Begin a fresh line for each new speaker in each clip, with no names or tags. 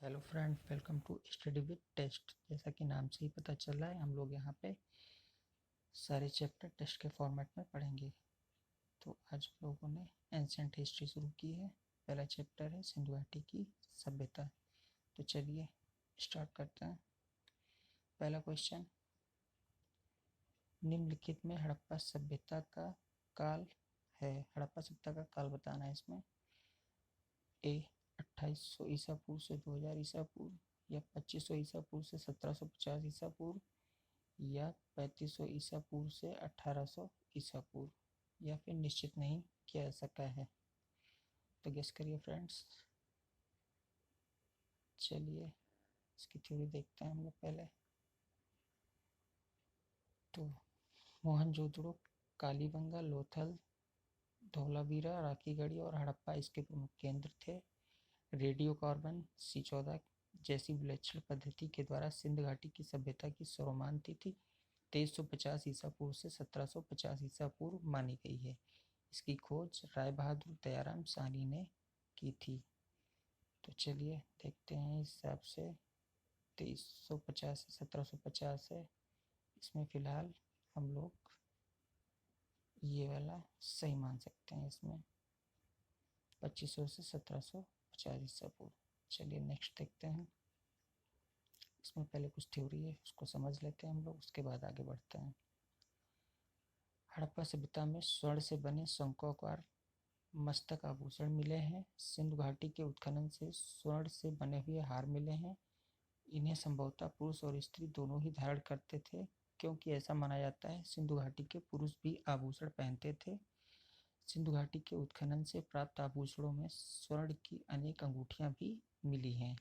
Hello friend, welcome to study with test. जैसा कि नाम से ही पता चल रहा है, हम लोग यहाँ पे सारे चैप्टर टेस्ट के फॉर्मेट में पढ़ेंगे। तो आज हम लोगों ने एंशिएंट हिस्ट्री शुरू की है। पहला चैप्टर है सिंधु घाटी की सभ्यता। तो चलिए स्टार्ट करते हैं। पहला क्वेश्चन, निम्नलिखित में हड़प्पा सभ्यता का काल है। हड़प्पा सभ्यता का काल बताना है इसमें। ए 2800 ईसा पूर्व से 2000 ईसा पूर्व, या 2500 ईसा पूर्व से 1750 ईसा पूर्व, या 3500 ईसा पूर्व से 1800 ईसा पूर्व, या फिर निश्चित नहीं किया जा सका है। तो गेस करिए फ्रेंड्स। चलिए इसकी थ्योरी देखते हैं हम लोग पहले। तो मोहनजोदड़ो, कालीबंगा, लोथल, धोलावीरा, राखीगढ़ी और हड़प्पा इसके प्रमुख केंद्र थे। रेडियो कार्बन C14 जैसी विलक्षण पद्धति के द्वारा सिंध घाटी की सभ्यता की सर्वमान्य तिथि 2350 ईसा पूर्व से 1750 ईसा पूर्व मानी गई है। इसकी खोज राय बहादुर दयाराम साहनी ने की थी। तो चलिए देखते हैं। इस हिसाब से 2350 से 1750 है। इसमें फिलहाल हम लोग ये वाला सही मान सकते हैं। इसमें 2500 से 1750 ईसा पूर्व। चलिए नेक्स्ट देखते हैं। इसमें पहले कुछ थ्योरी है, उसको समझ लेते हैं हम लोग, उसके बाद आगे बढ़ते हैं। हड़प्पा सभ्यता में स्वर्ण से बने शंखोकार मस्तक आभूषण मिले हैं। सिंधु घाटी के उत्खनन से स्वर्ण से बने हुए हार मिले हैं। इन्हें संभवतः पुरुष और स्त्री दोनों ही धारण करते थे, क्योंकि ऐसा माना जाता है सिंधु घाटी के पुरुष भी आभूषण पहनते थे। सिंधु घाटी के उत्खनन से प्राप्त आभूषणों में स्वर्ण की अनेक अंगूठियां भी मिली हैं।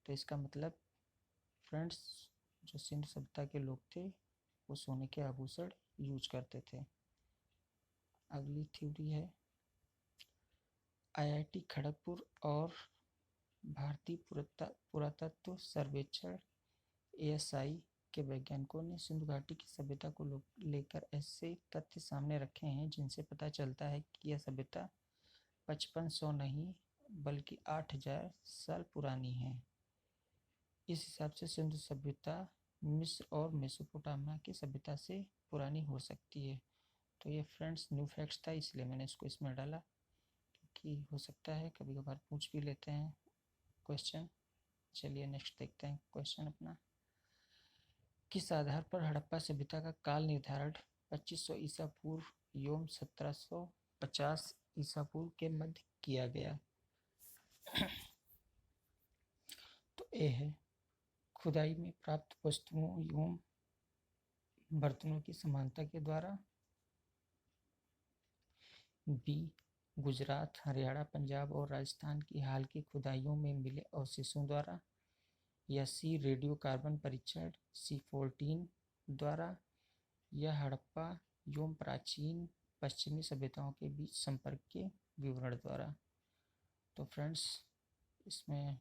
तो इसका मतलब फ्रेंड्स, जो सिंधु सभ्यता के लोग थे वो सोने के आभूषण यूज करते थे। अगली थ्योरी है, IIT खड़गपुर और भारतीय पुरातत्व सर्वेक्षण ASI के वैज्ञानिकों ने सिंधु घाटी की सभ्यता को लेकर ऐसे तथ्य सामने रखे हैं जिनसे पता चलता है कि यह सभ्यता 5500 नहीं बल्कि 8000 साल पुरानी है। इस हिसाब से सिंधु सभ्यता मिस्र और मेसोपोटामिया की सभ्यता से पुरानी हो सकती है। तो ये फ्रेंड्स न्यू फैक्ट्स था, इसलिए मैंने इसको इसमें डाला, क्योंकि हो सकता है कभी कभार पूछ भी लेते हैं क्वेश्चन। चलिए नेक्स्ट देखते हैं क्वेश्चन अपना। किस आधार पर हड़प्पा सभ्यता का काल निर्धारण 2500 ईसा पूर्व एवं 1750 ईसा पूर्व के मध्य किया गया? तो ए है, खुदाई में प्राप्त वस्तुओं एवं बर्तनों की समानता के द्वारा। बी, गुजरात, हरियाणा, पंजाब और राजस्थान की हाल की खुदाइयों में मिले अवशेषों द्वारा। या सी, रेडियो कार्बन परीक्षण C14 द्वारा। या हड़प्पा एवं प्राचीन पश्चिमी सभ्यताओं के बीच संपर्क के विवरण द्वारा। तो फ्रेंड्स इसमें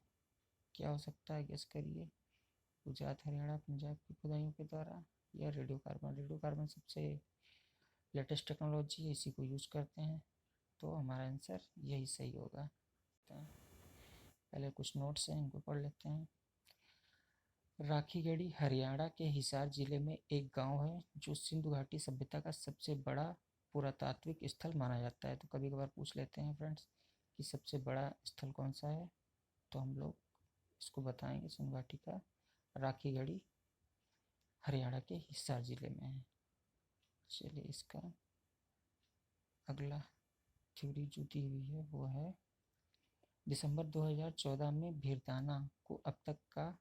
क्या हो सकता है, गेस करिए। गुजरात, हरियाणा, पंजाब की खुदाइयों के द्वारा, या रेडियो कार्बन। रेडियो कार्बन सबसे लेटेस्ट टेक्नोलॉजी है, इसी को यूज करते हैं। तो हमारा आंसर यही सही होगा। पहले कुछ नोट्स हैं, इनको पढ़ लेते हैं। राखीगढ़ी हरियाणा के हिसार जिले में एक गांव है जो सिंधु घाटी सभ्यता का सबसे बड़ा पुरातात्विक स्थल माना जाता है। तो कभी कभार पूछ लेते हैं फ्रेंड्स कि सबसे बड़ा स्थल कौन सा है, तो हम लोग इसको बताएंगे सिंधु घाटी का राखीगढ़ी हरियाणा के हिसार जिले में है। चलिए इसका अगला थ्योरी जो दी हुई है वो है, दिसंबर 2014 में भीरताना को अब तक का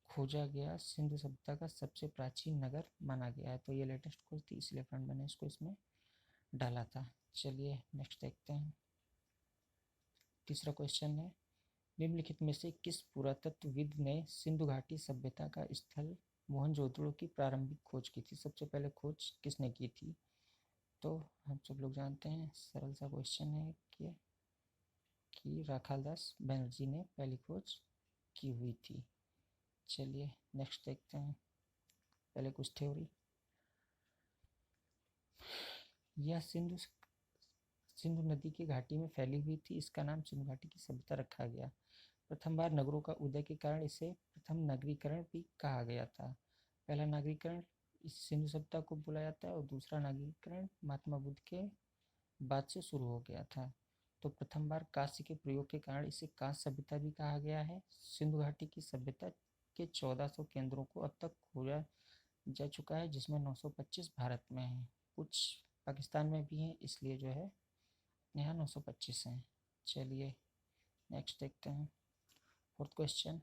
खोजा गया सिंधु सभ्यता का सबसे प्राचीन नगर माना गया है। तो ये लेटेस्ट खोज थी, इसलिए फ्रेंड मैंने इसको इसमें डाला था। चलिए नेक्स्ट देखते हैं। तीसरा क्वेश्चन है, निम्नलिखित में से किस पुरातत्वविद ने सिंधु घाटी सभ्यता का स्थल मोहनजोदड़ो की प्रारंभिक खोज की थी? सबसे पहले खोज किसने की थी? तो हम सब लोग जानते हैं, सरल सा क्वेश्चन है कि राखालदास बनर्जी ने पहली खोज की हुई थी। चलिए नेक्स्ट देखते हैं। पहले कुछ थ्योरी। यह सिंधु नदी की घाटी में फैली हुई थी, इसका नाम सिंधु घाटी की सभ्यता रखा गया। प्रथम बार नगरों का उदय के कारण इसे प्रथम नगरीकरण भी कहा गया था। पहला नगरीकरण इस सिंधु सभ्यता को बोला जाता है और दूसरा नगरीकरण महात्मा बुद्ध के बाद से शुरू हो गया था। तो प्रथम बार कांस्य के प्रयोग के कारण इसे कांस्य सभ्यता भी कहा गया है। सिंधु घाटी की सभ्यता के 1400 केंद्रों को अब तक खोजा जा चुका है, जिसमें 925 भारत में हैं, कुछ पाकिस्तान में भी हैं, इसलिए जो है यहाँ 925 हैं। चलिए नेक्स्ट देखते हैं। फोर्थ क्वेश्चन,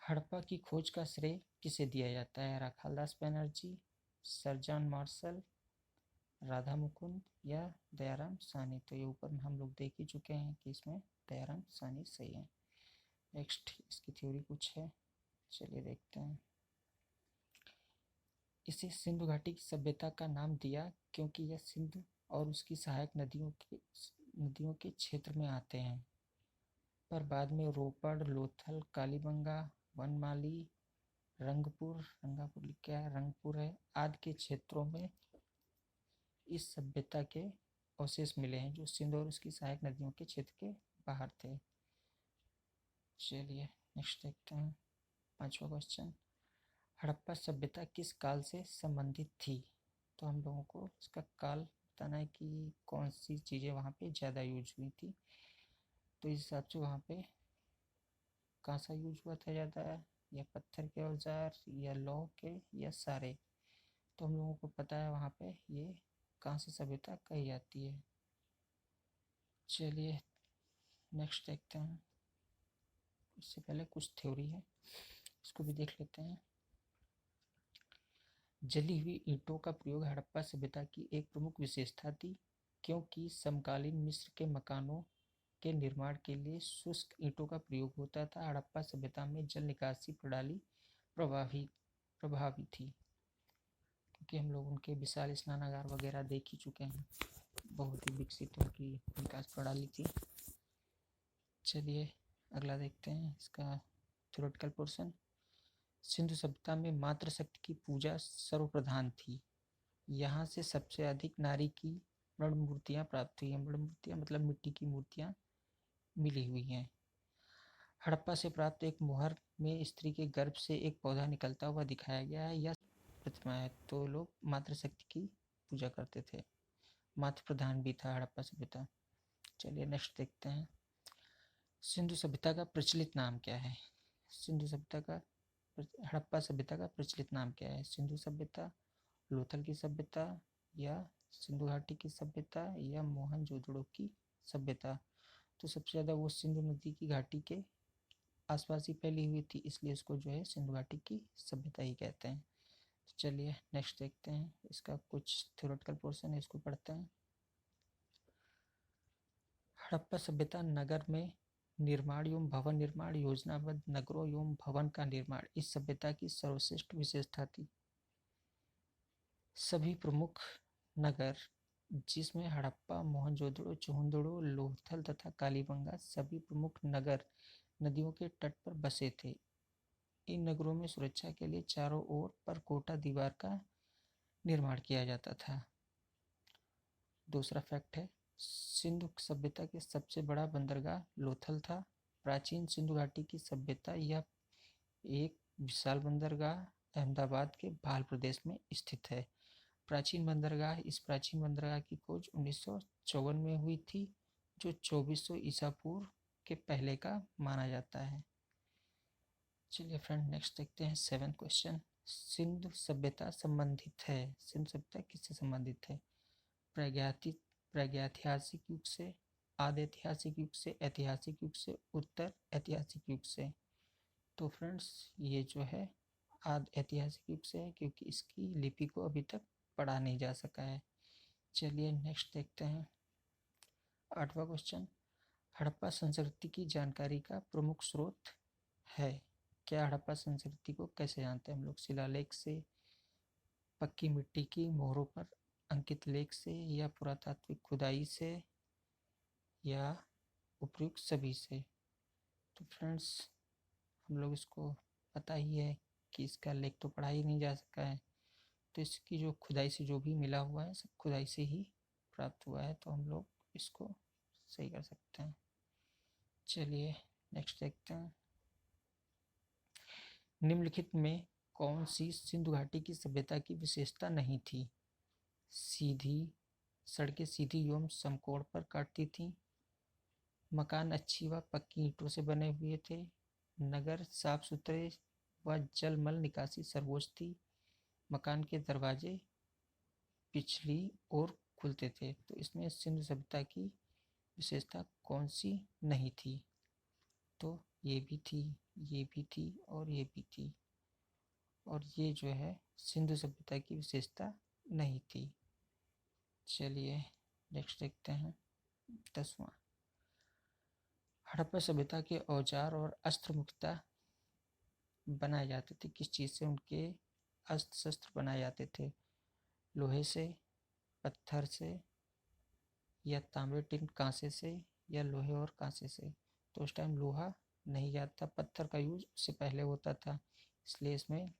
हड़प्पा की खोज का श्रेय किसे दिया जाता है? Rakhaldas Banerjee, sir John Marshall, Radha Mukund या दयाराम साहनी? तो ये ऊपर हम लोग देख ही चुके हैं कि इसमें दयाराम साहनी सही है। नेक्स्ट इसकी थ्योरी कुछ है, चलिए देखते हैं। इसे सिंधु घाटी की सभ्यता का नाम दिया क्योंकि यह सिंधु और उसकी सहायक नदियों के क्षेत्र में आते हैं, पर बाद में रोपड़, लोथल, कालीबंगा, वनमाली, रंगपुर क्या है, रंगपुर है, आदि के क्षेत्रों में इस सभ्यता के अवशेष मिले हैं जो सिंधु और उसकी सहायक नदियों के क्षेत्र के बाहर थे। चलिए नेक्स्ट देखते हैं। पांचवा क्वेश्चन, हड़प्पा सभ्यता किस काल से संबंधित थी? तो हम लोगों को इसका काल बताना है कि कौन सी चीज़ें वहाँ पे ज़्यादा यूज हुई थी। तो इस हिसाब से वहाँ पे कांसा यूज हुआ था ज़्यादा, या पत्थर के औजार, या लौह के, या सारे? तो हम लोगों को पता है वहाँ पे ये कांस्य सभ्यता कही जाती है। चलिए नेक्स्ट देखते हैं। इससे पहले कुछ थ्योरी है, इसको भी देख लेते हैं। जली हुई ईंटों का प्रयोग हड़प्पा सभ्यता की एक प्रमुख विशेषता थी, क्योंकि समकालीन मिस्र के मकानों के निर्माण के लिए शुष्क ईंटों का प्रयोग होता था। हड़प्पा सभ्यता में जल निकासी प्रणाली प्रभावी थी, क्योंकि हम लोग उनके विशाल स्नानागार वगैरह देख ही चुके हैं, बहुत ही विकसित उनकी विकास प्रणाली थी। चलिए अगला देखते हैं इसका थ्योरेटिकल पोर्शन। सिंधु सभ्यता में मातृशक्ति की पूजा सर्वप्रधान थी। यहाँ से सबसे अधिक नारी की मृण मूर्तियाँ प्राप्त हुई हैं। मृण मूर्तियाँ मतलब मिट्टी की मूर्तियाँ मिली हुई हैं। हड़प्पा से प्राप्त एक मुहर में स्त्री के गर्भ से एक पौधा निकलता हुआ दिखाया गया है। यह प्रतिमा है। तो लोग मातृशक्ति की पूजा करते थे, मातृ प्रधान भी था हड़प्पा सभ्यता। चलिए नेक्स्ट देखते हैं। सिंधु सभ्यता का प्रचलित नाम क्या है? सिंधु सभ्यता का हड़प्पा सभ्यता का प्रचलित नाम क्या है? सिंधु सभ्यता, लोथल की सभ्यता, या सिंधु घाटी की सभ्यता, या मोहनजोदड़ो की सभ्यता? तो सबसे ज़्यादा वो सिंधु नदी की घाटी के आसपास ही फैली हुई थी, इसलिए इसको जो है सिंधु घाटी की सभ्यता ही कहते हैं। तो चलिए नेक्स्ट देखते हैं। इसका कुछ थ्योरेटिकल पोर्शन है, इसको पढ़ते हैं। हड़प्पा सभ्यता नगर में निर्माण एवं भवन निर्माण, योजनाबद्ध नगरों एवं भवन का निर्माण इस सभ्यता की सर्वश्रेष्ठ विशेषता थी। सभी प्रमुख नगर, जिसमें हड़प्पा, मोहनजोदड़ो, चोहुंदड़ो, लोथल तथा कालीबंगा, सभी प्रमुख नगर नदियों के तट पर बसे थे। इन नगरों में सुरक्षा के लिए चारों ओर पर कोटा दीवार का निर्माण किया जाता था। दूसरा फैक्ट है, सिंधु सभ्यता के सबसे बड़ा बंदरगाह लोथल था। प्राचीन सिंधु घाटी की सभ्यता यह एक विशाल बंदरगाह अहमदाबाद के भाल प्रदेश में स्थित है। इस प्राचीन बंदरगाह की खोज 1954 में हुई थी, जो 2400 ईसा पूर्व के पहले का माना जाता है। चलिए फ्रेंड नेक्स्ट देखते हैं। 7th क्वेश्चन, सिंधु सभ्यता संबंधित है। सिंधु सभ्यता किससे संबंधित है? प्रागैतिहासिक युग से, आदि ऐतिहासिक युग से, ऐतिहासिक युग से, उत्तर ऐतिहासिक युग से? तो फ्रेंड्स ये जो है आदि ऐतिहासिक युग से है, क्योंकि इसकी लिपि को अभी तक पढ़ा नहीं जा सका है। चलिए नेक्स्ट देखते हैं। 8वां क्वेश्चन, हड़प्पा संस्कृति की जानकारी का प्रमुख स्रोत है। क्या हड़प्पा संस्कृति को कैसे जानते हैं हम लोग? शिलालेख से, पक्की मिट्टी की मोहरों पर अंकित लेख से, या पुरातात्विक खुदाई से, या उपयुक्त सभी से? तो फ्रेंड्स हम लोग इसको पता ही है कि इसका लेख तो पढ़ा ही नहीं जा सका है, तो इसकी जो खुदाई से जो भी मिला हुआ है सब खुदाई से ही प्राप्त हुआ है, तो हम लोग इसको सही कर सकते हैं। चलिए नेक्स्ट देखते हैं, निम्नलिखित में कौन सी सिंधु घाटी की सभ्यता की विशेषता नहीं थी? सीधी सड़कें सीधी एवं समकोण पर काटती थीं, मकान अच्छी व पक्की ईंटों से बने हुए थे, नगर साफ सुथरे व जलमल निकासी सर्वोच्च थी, मकान के दरवाजे पिछली ओर खुलते थे। तो इसमें सिंधु सभ्यता की विशेषता कौन सी नहीं थी? तो ये भी थी, ये भी थी और ये भी थी, और ये जो है सिंधु सभ्यता की विशेषता नहीं थी। चलिए नेक्स्ट देखते हैं 10वां, हड़प्पा सभ्यता के औजार और अस्त्र मुख्यतः बनाए जाते थे किस चीज़ से? उनके अस्त्र शस्त्र बनाए जाते थे लोहे से, पत्थर से, या तांबे टिन कांसे से, या लोहे और कांसे से। तो उस टाइम लोहा नहीं जाता, पत्थर का यूज उससे पहले होता था, इसलिए इसमें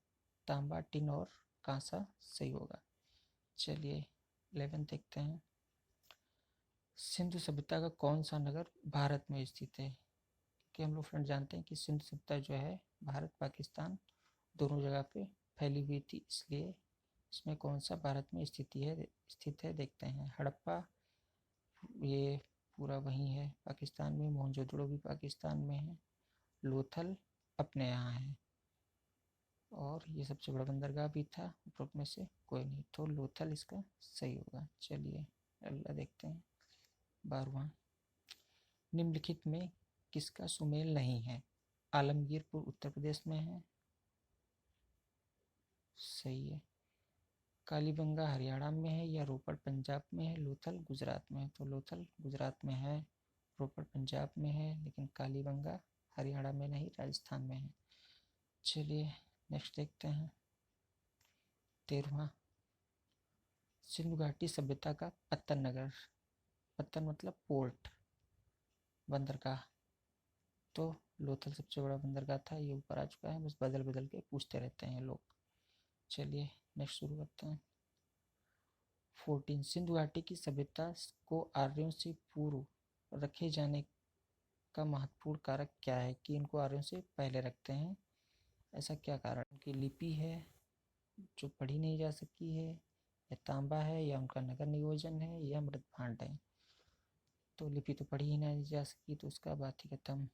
तांबा टिन और कांसा सही होगा। चलिए 11 देखते हैं, सिंधु सभ्यता का कौन सा नगर भारत में स्थित है? कि हम लोग फ्रेंड जानते हैं कि सिंधु सभ्यता जो है भारत पाकिस्तान दोनों जगह पे फैली हुई थी, इसलिए इसमें कौन सा भारत में स्थित है देखते हैं। हड़प्पा ये पूरा वहीं है पाकिस्तान में, मोहनजोदड़ो भी पाकिस्तान में है, लोथल अपने यहाँ है, और ये सबसे बड़ा बंदरगाह भी था, उपरोक्त में से कोई नहीं, तो लोथल इसका सही होगा। चलिए अगला देखते हैं 12वां, निम्नलिखित में किसका सुमेल नहीं है? आलमगीरपुर उत्तर प्रदेश में है, सही है। कालीबंगा हरियाणा में है या रोपड़ पंजाब में है? लोथल गुजरात में है, तो लोथल गुजरात में है, रोपड़ पंजाब में है, लेकिन कालीबंगा हरियाणा में नहीं राजस्थान में है। चलिए नेक्स्ट देखते हैं 13वां, सिंधु घाटी सभ्यता का पत्तन नगर, पत्तन मतलब पोर्ट, बंदरगाह, तो लोथल सबसे बड़ा बंदरगाह था, ये ऊपर आ चुका है, बस बदल बदल के पूछते रहते हैं लोग। चलिए नेक्स्ट शुरू करते हैं 14, सिंधु घाटी की सभ्यता को आर्यों से पूर्व रखे जाने का महत्वपूर्ण कारक क्या है कि इनको आर्यों से पहले रखते हैं? ऐसा क्या कारण? उनकी लिपि है जो पढ़ी नहीं जा सकी है, या तांबा है, या उनका नगर नियोजन है, या मृत भांड है? तो लिपि तो पढ़ी ही नहीं जा सकी, तो उसका बात ही खत्म।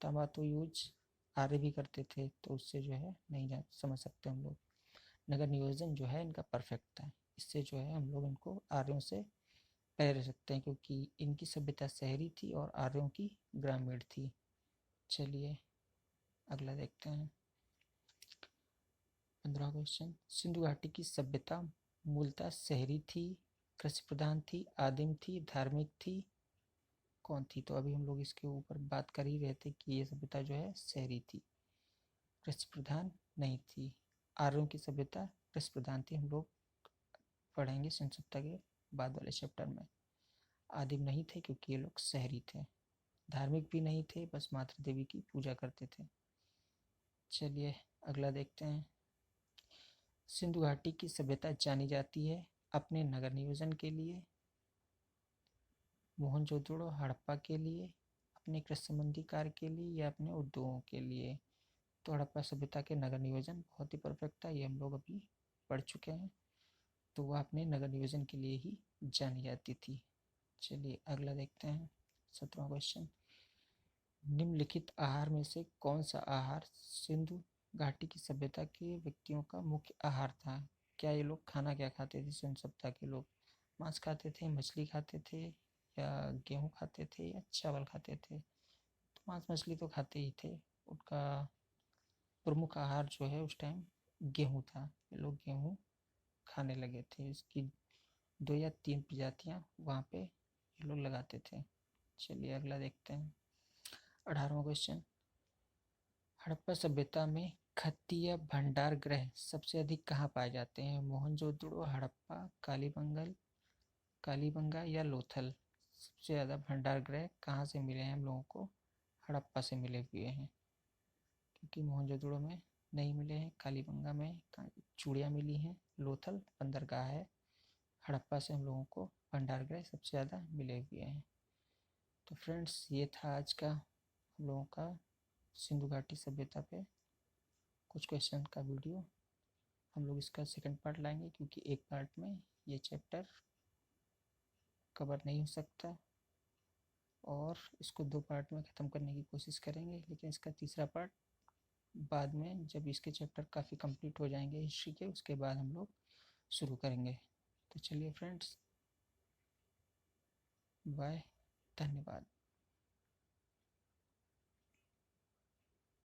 तांबा तो यूज आर्य भी करते थे, तो उससे जो है नहीं जा समझ सकते हम लोग। नगर नियोजन जो है इनका परफेक्ट था, इससे जो है हम लोग इनको आर्यों से पहले रख सकते हैं, क्योंकि इनकी सभ्यता शहरी थी और आर्यों की ग्रामीण थी। चलिए अगला देखते हैं 15 क्वेश्चन, सिंधु घाटी की सभ्यता मूलतः शहरी थी, कृषि प्रधान थी, आदिम थी, धार्मिक थी, कौन थी? तो अभी हम लोग इसके ऊपर बात कर ही रहे थे कि ये सभ्यता जो है शहरी थी, कृषि प्रधान नहीं थी। आर्यों की सभ्यता कृषि प्रधान थी, हम लोग पढ़ेंगे सिंधु सभ्यता के बाद वाले चैप्टर में। आदिम नहीं थे क्योंकि ये लोग शहरी थे, धार्मिक भी नहीं थे, बस मातृ देवी की पूजा करते थे। चलिए अगला देखते हैं, सिंधु घाटी की सभ्यता जानी जाती है अपने नगर नियोजन के लिए, मोहनजोदड़ो हड़प्पा के लिए, अपने कृषि संबंधी कार्य के लिए, या अपने उद्योगों के लिए? तो हड़प्पा सभ्यता के नगर नियोजन बहुत ही परफेक्ट था, ये हम लोग अभी पढ़ चुके हैं, तो वह अपने नगर नियोजन के लिए ही जानी जाती थी। चलिए अगला देखते हैं 17वां क्वेश्चन, निम्नलिखित आहार में से कौन सा आहार सिंधु घाटी की सभ्यता के व्यक्तियों का मुख्य आहार था? क्या ये लोग खाना क्या खाते थे? सिंधु सभ्यता के लोग मांस खाते थे, मछली खाते थे, या गेहूँ खाते थे, या चावल खाते थे? तो मांस मछली तो खाते ही थे, उनका प्रमुख आहार जो है उस टाइम गेहूँ था, ये लोग गेहूँ खाने लगे थे, इसकी 2 या 3 प्रजातियाँ वहाँ पे ये लोग लगाते थे। चलिए अगला देखते हैं 18वां क्वेश्चन, हड़प्पा सभ्यता में खत्तीय भंडार गृह सबसे अधिक कहाँ पाए जाते हैं? मोहनजोदड़ो, हड़प्पा, कालीबंगा या लोथल? सबसे ज़्यादा भंडार गृह कहाँ से मिले हैं हम लोगों को? हड़प्पा से मिले हुए हैं, क्योंकि मोहनजोदड़ो में नहीं मिले हैं, कालीबंगा में चूड़ियाँ मिली हैं, लोथल बंदरगाह है, हड़प्पा से हम लोगों को भंडार गृह सबसे ज़्यादा मिले हुए हैं। तो फ्रेंड्स ये था आज का हम लोगों का सिंधु घाटी सभ्यता पे कुछ क्वेश्चन का वीडियो। हम लोग इसका सेकंड पार्ट लाएंगे क्योंकि एक पार्ट में ये चैप्टर कवर नहीं हो सकता, और इसको 2 पार्ट में ख़त्म करने की कोशिश करेंगे। लेकिन इसका तीसरा पार्ट बाद में, जब इसके चैप्टर काफ़ी कंप्लीट हो जाएंगे हिस्ट्री के, उसके बाद हम लोग शुरू करेंगे। तो चलिए फ्रेंड्स, बाय, धन्यवाद।